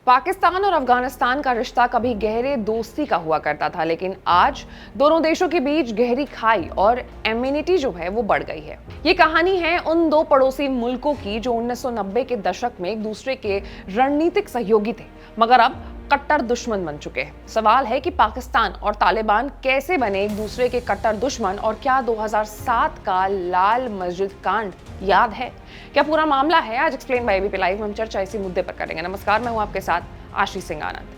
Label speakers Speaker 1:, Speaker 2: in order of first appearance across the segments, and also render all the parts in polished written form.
Speaker 1: पाकिस्तान और अफगानिस्तान का रिश्ता कभी गहरे दोस्ती का हुआ करता था, लेकिन आज दोनों देशों के बीच गहरी खाई और एमिनिटी जो है वो बढ़ गई है। ये कहानी है उन दो पड़ोसी मुल्कों की जो 1990 के दशक में एक दूसरे के रणनीतिक सहयोगी थे, मगर अब कट्टर दुश्मन बन चुके हैं। सवाल है कि पाकिस्तान और तालिबान कैसे बने एक दूसरे के कट्टर दुश्मन, और क्या 2007 का लाल मस्जिद कांड याद है? क्या पूरा मामला है? आज एक्सप्लेन बाय एबीपी लाइव में हम चर्चा इसी मुद्दे पर करेंगे। नमस्कार, मैं हूं आपके साथ आशीष सिंह आनंद।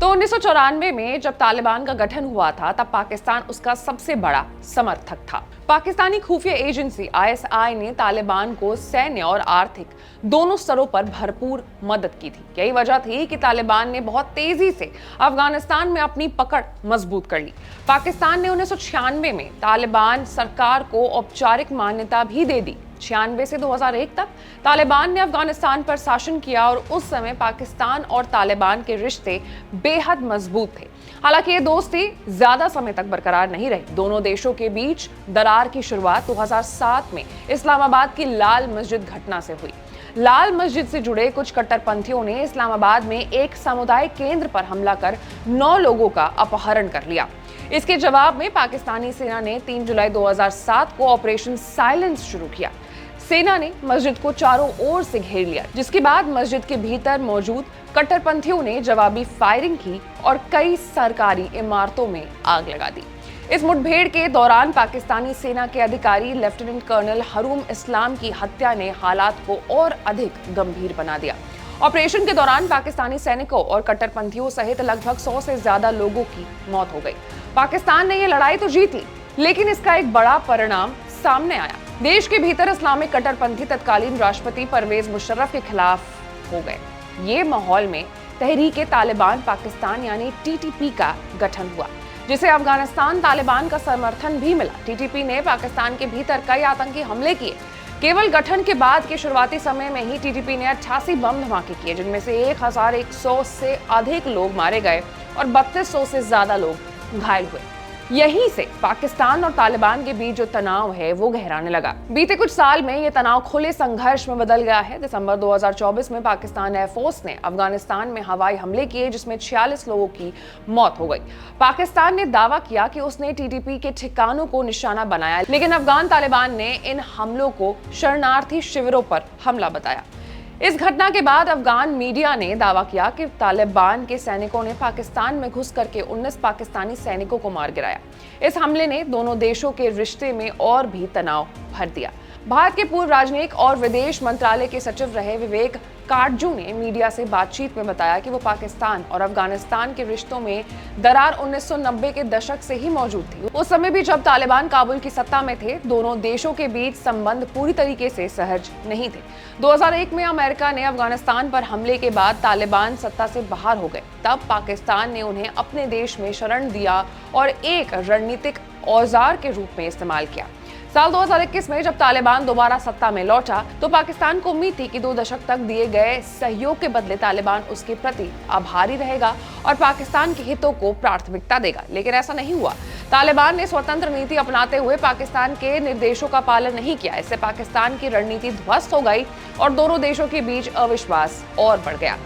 Speaker 1: तो 1994 में जब तालिबान का गठन हुआ था, तब पाकिस्तान उसका सबसे बड़ा समर्थक था। पाकिस्तानी खुफिया एजेंसी आईएसआई ने तालिबान को सैन्य और आर्थिक दोनों स्तरों पर भरपूर मदद की थी। यही वजह थी कि तालिबान ने बहुत तेजी से अफगानिस्तान में अपनी पकड़ मजबूत कर ली। पाकिस्तान ने 1996 में तालिबान सरकार को औपचारिक मान्यता भी दे दी। 96 से 2001 तक तालिबान ने अफगानिस्तान पर शासन किया और उस समय पाकिस्तान और तालिबान के रिश्ते बेहद मजबूत थे। हालांकि ये दोस्ती ज्यादा समय तक बरकरार नहीं रही। दोनों देशों के बीच दरार की शुरुआत 2007 में इस्लामाबाद की लाल मस्जिद घटना से हुई। लाल मस्जिद से जुड़े कुछ कट्टरपंथियों ने इस्लामाबाद में एक सामुदायिक केंद्र पर हमला कर 9 लोगों का अपहरण कर लिया। इसके जवाब में पाकिस्तानी सेना ने 3 जुलाई 2007 को ऑपरेशन साइलेंस शुरू किया। सेना ने मस्जिद को चारों ओर से घेर लिया, जिसके बाद मस्जिद के भीतर मौजूद कट्टरपंथियों ने जवाबी फायरिंग की और कई सरकारी इमारतों में आग लगा दी। इस मुठभेड़ के दौरान पाकिस्तानी सेना के अधिकारी लेफ्टिनेंट कर्नल हरूम इस्लाम की हत्या ने हालात को और अधिक गंभीर बना दिया। ऑपरेशन के दौरान पाकिस्तानी सैनिकों और कट्टरपंथियों सहित लगभग 100 से ज्यादा लोगों की मौत हो गई। पाकिस्तान ने यह लड़ाई तो जीत ली, लेकिन इसका एक बड़ा परिणाम सामने आया। देश के भीतर इस्लामिक कट्टरपंथी तत्कालीन राष्ट्रपति परवेज मुशर्रफ के खिलाफ हो गए। ये माहौल में तहरीक तालिबान पाकिस्तान यानी टीटीपी का गठन हुआ, जिसे अफगानिस्तान तालिबान का समर्थन भी मिला। टीटीपी ने पाकिस्तान के भीतर कई आतंकी हमले किए। केवल गठन के बाद के शुरुआती समय में ही टीटीपी ने 88 बम धमाके किए, जिनमें से 1100 से अधिक लोग मारे गए और 3200 से ज्यादा लोग घायल हुए। यहीं से पाकिस्तान और तालिबान के बीच जो तनाव है वो गहराने लगा। बीते कुछ साल में ये तनाव खुले संघर्ष में बदल गया है। दिसंबर 2024 में पाकिस्तान एयरफोर्स ने अफगानिस्तान में हवाई हमले किए, जिसमें 46 लोगों की मौत हो गई। पाकिस्तान ने दावा किया कि उसने टीटीपी के ठिकानों को निशाना बनाया, लेकिन अफगान तालिबान ने इन हमलों को शरणार्थी शिविरों पर हमला बताया। इस घटना के बाद अफगान मीडिया ने दावा किया कि तालिबान के सैनिकों ने पाकिस्तान में घुस करके 19 पाकिस्तानी सैनिकों को मार गिराया। इस हमले ने दोनों देशों के रिश्ते में और भी तनाव भर दिया। भारत के पूर्व राजनयिक और विदेश मंत्रालय के सचिव रहे विवेक काटजू ने मीडिया से बातचीत में बताया कि वो पाकिस्तान और अफगानिस्तान के रिश्तों में दरार 1990 के दशक से ही मौजूद थी। उस समय भी जब तालिबान काबुल की सत्ता में थे, दोनों देशों के बीच संबंध पूरी तरीके से सहज नहीं थे। 2001 में अमेरिका ने अफगानिस्तान पर हमले के बाद तालिबान सत्ता से बाहर हो गए। तब पाकिस्तान ने उन्हें अपने देश में शरण दिया और एक रणनीतिक औजार के रूप में इस्तेमाल किया। साल 2021 में जब तालिबान दोबारा सत्ता में लौटा, तो पाकिस्तान को उम्मीद थी कि 2 दशक तक दिए गए सहयोग के बदले तालिबान उसके प्रति आभारी रहेगा और पाकिस्तान के हितों को प्राथमिकता देगा, लेकिन ऐसा नहीं हुआ। तालिबान ने स्वतंत्र नीति अपनाते हुए पाकिस्तान के निर्देशों का पालन नहीं किया। इससे पाकिस्तान की रणनीति ध्वस्त हो गई और दोनों देशों के बीच अविश्वास और बढ़ गया।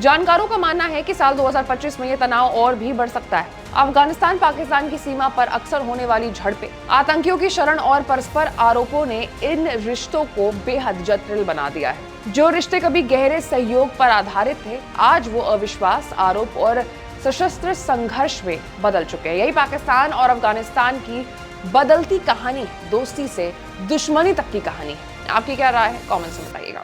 Speaker 1: जानकारों का मानना है कि साल 2025 में ये तनाव और भी बढ़ सकता है। अफगानिस्तान पाकिस्तान की सीमा पर अक्सर होने वाली झड़पें, आतंकियों की शरण और परस्पर आरोपों ने इन रिश्तों को बेहद जटिल बना दिया है। जो रिश्ते कभी गहरे सहयोग पर आधारित थे, आज वो अविश्वास, आरोप और सशस्त्र संघर्ष में बदल चुके हैं। यही पाकिस्तान और अफगानिस्तान की बदलती कहानी है, दोस्ती से दुश्मनी तक की कहानी है। आपकी क्या राय है? कमेंट्स में बताइएगा।